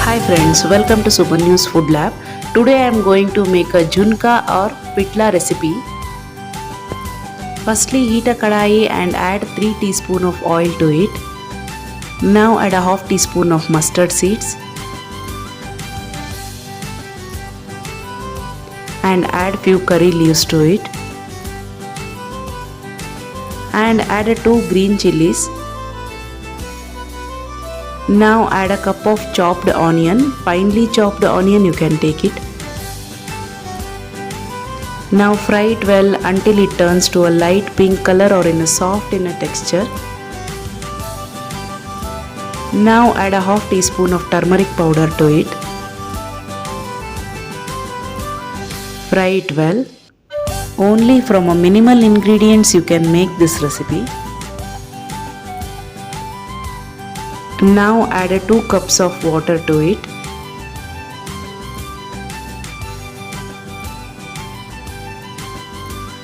Hi friends, welcome to Sumanyu'z FOOD LAB. Today I am going to make a junka or pitla recipe. Firstly heat a kadai and add 3 teaspoons of oil to it. Now add a half teaspoon of mustard seeds and add few curry leaves to it and add 2 green chillies. Now add a cup of chopped onion, finely chopped onion you can take it. Now fry it well until it turns to a light pink color or in a soft in a texture. Now add a half teaspoon of turmeric powder to it. Fry it well. Only from a minimal ingredients you can make this recipe. Now add 2 cups of water to it.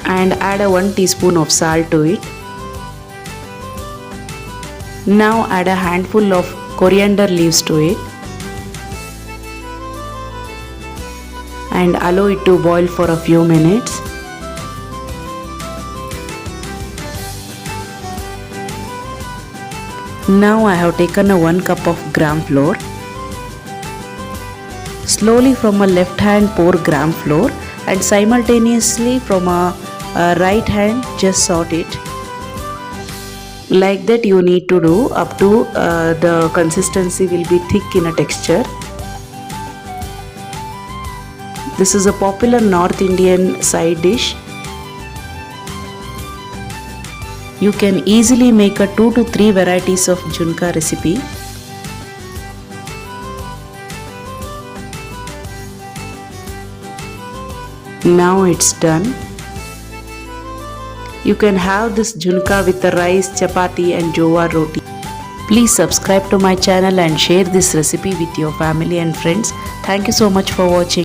And add 1 teaspoon of salt to it. Now add a handful of coriander leaves to it. And allow it to boil for a few minutes. Now I have taken 1 cup of gram flour. Slowly from a left hand pour gram flour and simultaneously from a right hand just sort it. Like that you need to do up to the consistency will be thick in a texture. This is a popular North Indian side dish. You can easily make 2 to 3 varieties of junka recipe. Now it's done. You can have this junka with the rice, chapati and jowar roti. Please subscribe to my channel and share this recipe with your family and friends. Thank you so much for watching.